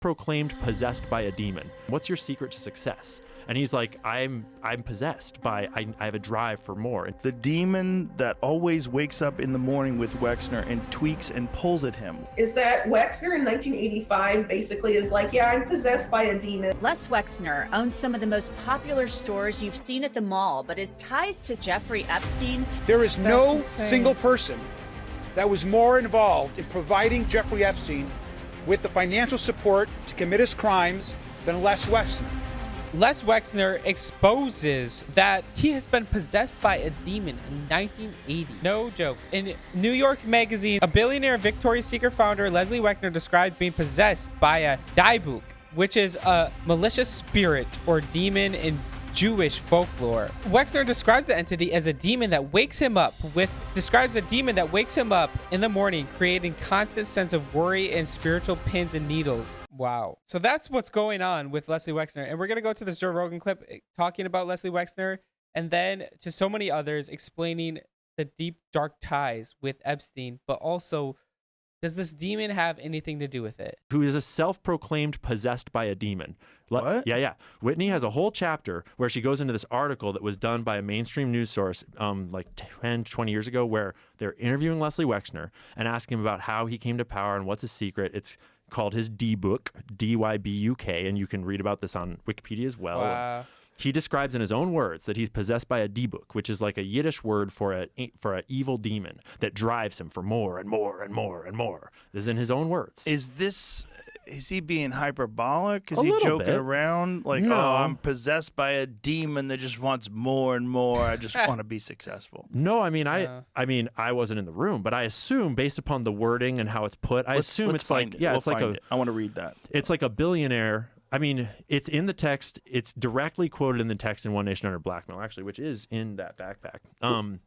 self-proclaimed possessed by a demon. What's your secret to success? And he's like, I'm possessed by, I have a drive for more. The demon that always wakes up in the morning with Wexner and tweaks and pulls at him. Is that Wexner in 1985 basically is like, yeah, I'm possessed by a demon. Les Wexner owns some of the most popular stores you've seen at the mall, but his ties to Jeffrey Epstein. There is no single person that was more involved in providing Jeffrey Epstein with the financial support to commit his crimes than Les Wexner. Les Wexner exposes that he has been possessed by a demon in 1980. No joke. In New York Magazine, a billionaire Victoria's Secret founder Leslie Wexner described being possessed by a Dybbuk, which is a malicious spirit or demon in Jewish folklore. Wexner describes the entity as a demon that wakes him up in the morning, creating constant sense of worry and spiritual pins and needles. Wow. So that's what's going on with Leslie Wexner. And we're going to go to this Joe Rogan clip talking about Leslie Wexner and then to so many others explaining the deep, dark ties with Epstein, but also, does this demon have anything to do with it? Who is a self-proclaimed possessed by a demon. What? Yeah. Whitney has a whole chapter where she goes into this article that was done by a mainstream news source like 10, 20 years ago, where they're interviewing Leslie Wexner and asking him about how he came to power and what's his secret. It's called his Dybbuk, D-Y-B-U-K, and you can read about this on Wikipedia as well. Wow. He describes in his own words that he's possessed by a Dybbuk, which is like a Yiddish word for a evil demon that drives him for more and more and more and more. This is in his own words. Is he being hyperbolic? Is A he little joking bit. around? Like, No. oh, I'm possessed by a demon that just wants more and more. I just want to be successful. No, I mean, I wasn't in the room, but I assume based upon the wording and how it's put, I assume let's it's like, find it. yeah, We'll it's like find it. I want to read that. it's like a billionaire. I mean, it's in the text. It's directly quoted in the text in One Nation Under Blackmail, actually, which is in that backpack. One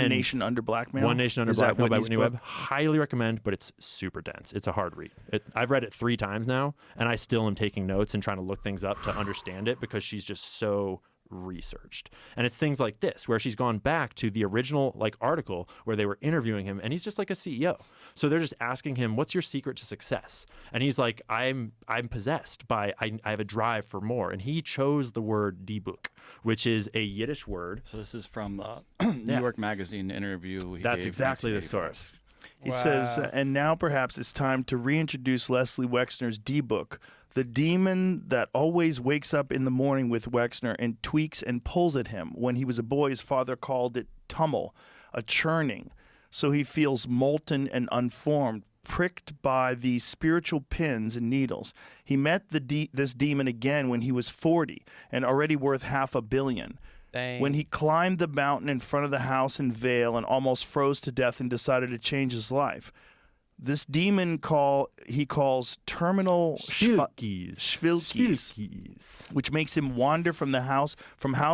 Nation Under Blackmail? One Nation Under Is that Blackmail by Whitney's Whitney book? Webb. Highly recommend, but it's super dense. It's a hard read. I've read it 3 times now, and I still am taking notes and trying to look things up to understand it because she's just so researched. And it's things like this where she's gone back to the original article where they were interviewing him, and he's just like a CEO. So they're just asking him, what's your secret to success? And he's like, I'm possessed by, I have a drive for more. And he chose the word Dybbuk, which is a Yiddish word. So this is from New York Magazine interview. That's exactly the source. He says, and now perhaps it's time to reintroduce Leslie Wexner's Dybbuk, the demon that always wakes up in the morning with Wexner and tweaks and pulls at him. When he was a boy, his father called it tummel, a churning. So he feels molten and unformed, pricked by these spiritual pins and needles. He met this demon again when he was 40 and already worth $500 million. Dang. When he climbed the mountain in front of the house in Vale and almost froze to death and decided to change his life. This demon he calls terminal Schvilkes, which makes him wander from house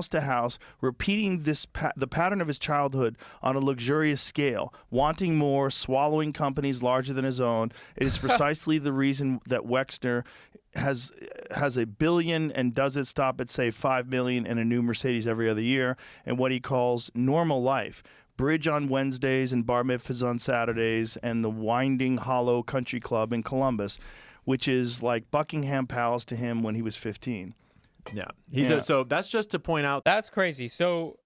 to house, repeating the pattern of his childhood on a luxurious scale, wanting more, swallowing companies larger than his own. It is precisely the reason that Wexner has $1 billion and doesn't stop at, say, $5 million and a new Mercedes every other year, and what he calls normal life. Bridge on Wednesdays and bar mitzvahs on Saturdays, and the Winding Hollow Country Club in Columbus, which is like Buckingham Palace to him when he was 15. Yeah. So that's just to point out. That's crazy. So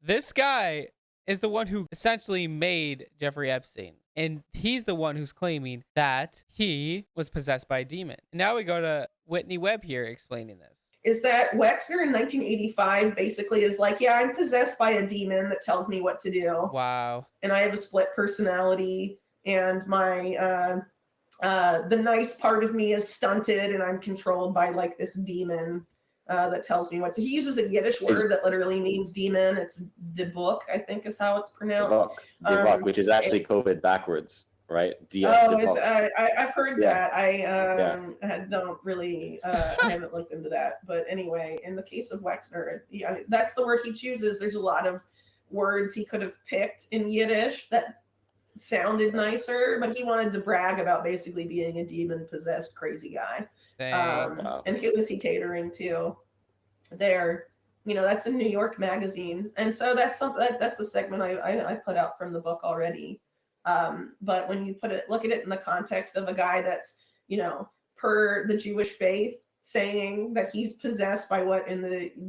this guy is the one who essentially made Jeffrey Epstein. And he's the one who's claiming that he was possessed by a demon. Now we go to Whitney Webb here explaining this. Is that Wexner in 1985 basically is like, yeah, I'm possessed by a demon that tells me what to do. Wow. And I have a split personality, and my the nice part of me is stunted, and I'm controlled by like this demon that tells me what to. He uses a Yiddish word that literally means demon. It's Dybbuk, I think is how it's pronounced. Dybbuk, which is actually COVID backwards. Right? I've heard that. I don't really, I haven't looked into that. But anyway, in the case of Wexner, that's the word he chooses. There's a lot of words he could have picked in Yiddish that sounded nicer, but he wanted to brag about basically being a demon-possessed crazy guy. Wow. And who was he catering to there? That's in New York Magazine. And so that's a segment I put out from the book already. But when you look at it in the context of a guy that's, per the Jewish faith, saying that he's possessed by what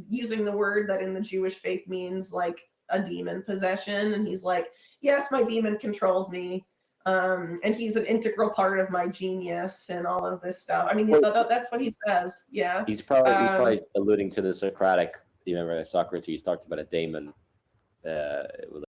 using the word that in the Jewish faith means like a demon possession. And he's like, yes, my demon controls me. And he's an integral part of my genius and all of this stuff. I mean, that's what he says. Yeah. He's probably alluding to the Socratic. You remember Socrates talked about a daemon. It was.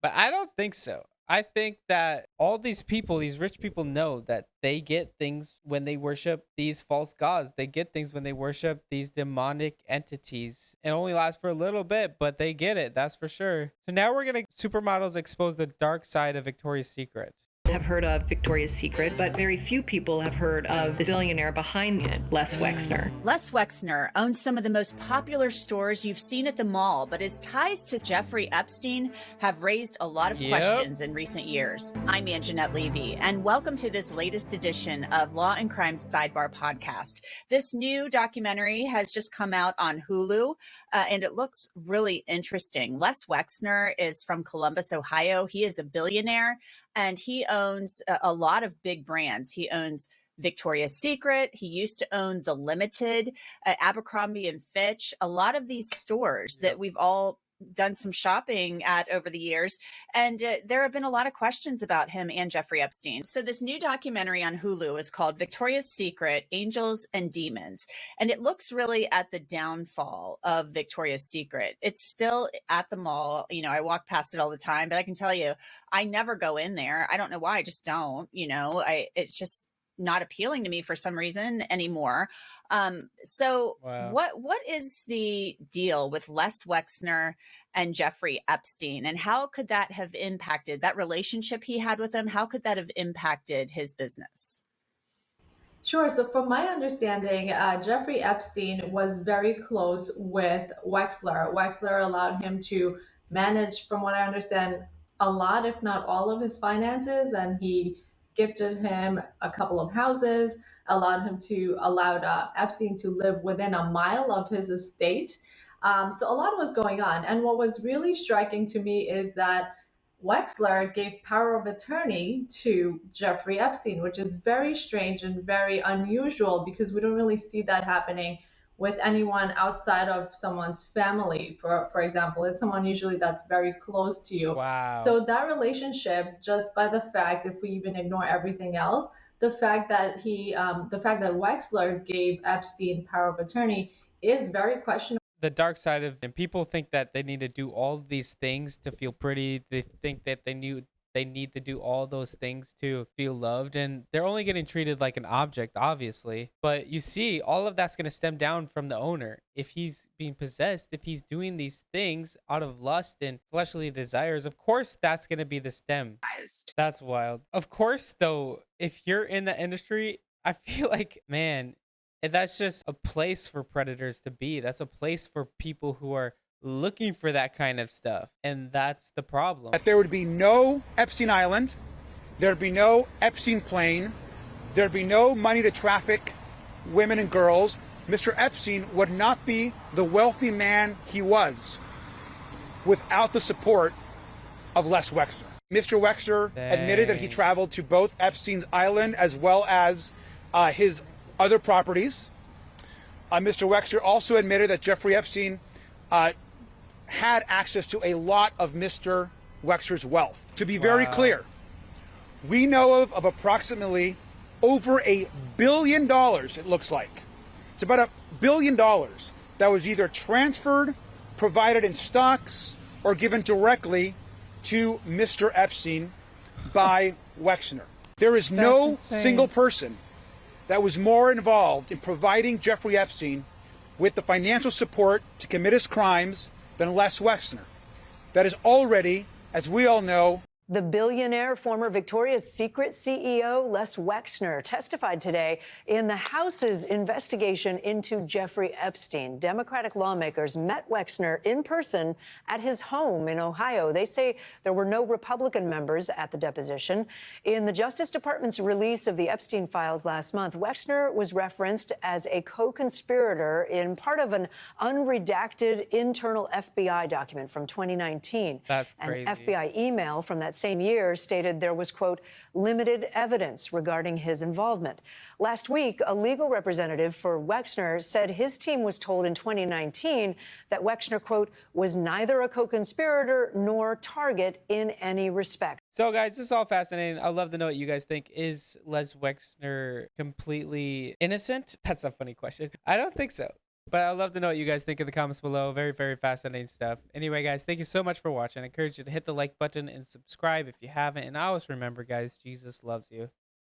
But I don't think so. I think that all these people, these rich people, know that they get things when they worship these false gods. They get things when they worship these demonic entities. It only lasts for a little bit, but they get it. That's for sure. So now we're going to supermodels expose the dark side of Victoria's Secret. Have heard of Victoria's Secret, but very few people have heard of the billionaire behind it, Les Wexner. Les Wexner owns some of the most popular stores you've seen at the mall, but his ties to Jeffrey Epstein have raised a lot of questions in recent years. I'm Anjanette Levy, and welcome to this latest edition of Law and Crime Sidebar Podcast. This new documentary has just come out on Hulu, and it looks really interesting. Les Wexner is from Columbus, Ohio. He is a billionaire, and he owns a lot of big brands. He owns Victoria's Secret. He used to own The Limited, Abercrombie and Fitch, a lot of these stores that we've all done some shopping at over the years. And there have been a lot of questions about him and Jeffrey Epstein. So this new documentary on Hulu is called Victoria's Secret, Angels and Demons. And it looks really at the downfall of Victoria's Secret. It's still at the mall. You know, I walk past it all the time, but I can tell you, I never go in there. I don't know why. I just don't, it's just not appealing to me for some reason anymore. What is the deal with Les Wexner and Jeffrey Epstein, and how could that have impacted that relationship he had with him? How could that have impacted his business? Sure. So from my understanding, Jeffrey Epstein was very close with Wexner. Wexner allowed him to manage, from what I understand, a lot, if not all of his finances, and he gifted him a couple of houses, allowed Epstein to live within a mile of his estate. So a lot was going on. And what was really striking to me is that Wexner gave power of attorney to Jeffrey Epstein, which is very strange and very unusual because we don't really see that happening with anyone outside of someone's family. For example, it's someone usually that's very close to you. Wow. So that relationship, just by the fact, if we even ignore everything else, the fact that Wexner gave Epstein power of attorney is very questionable. The dark side of, and people think that they need to do all of these things to feel pretty. They think that they need to do all those things to feel loved, and they're only getting treated like an object, obviously. But you see, all of that's going to stem down from the owner. If he's being possessed, if he's doing these things out of lust and fleshly desires, of course that's going to be the stem. That's wild. Of course, though, if you're in the industry, I feel like, man, that's just a place for predators to be. That's a place for people who are looking for that kind of stuff, and that's the problem. That there would be no Epstein Island, there'd be no Epstein plane, there'd be no money to traffic women and girls. Mr. Epstein would not be the wealthy man he was without the support of Les Wexner. Mr. Wexner admitted that he traveled to both Epstein's Island as well as his other properties. Mr. Wexner also admitted that Jeffrey Epstein had access to a lot of Mr. Wexner's wealth. To be very clear, we know of approximately over $1 billion, it looks like. It's about $1 billion that was either transferred, provided in stocks, or given directly to Mr. Epstein by Wexner. There is no single person that was more involved in providing Jeffrey Epstein with the financial support to commit his crimes than Les Wexner. That is already, as we all know, the billionaire, former Victoria's Secret CEO Les Wexner testified today in the House's investigation into Jeffrey Epstein. Democratic lawmakers met Wexner in person at his home in Ohio. They say there were no Republican members at the deposition. In the Justice Department's release of the Epstein files last month, Wexner was referenced as a co-conspirator in part of an unredacted internal FBI document from 2019. That's crazy. An FBI email from that that same year stated there was, quote, limited evidence regarding his involvement. Last week, a legal representative for Wexner said his team was told in 2019 that Wexner, quote, was neither a co-conspirator nor target in any respect. So, guys, this is all fascinating. I'd love to know what you guys think. Is Les Wexner completely innocent? That's a funny question. I don't think so. But I'd love to know what you guys think in the comments below. Very, very fascinating stuff. Anyway, guys, thank you so much for watching. I encourage you to hit the like button and subscribe if you haven't. And always remember, guys, Jesus loves you.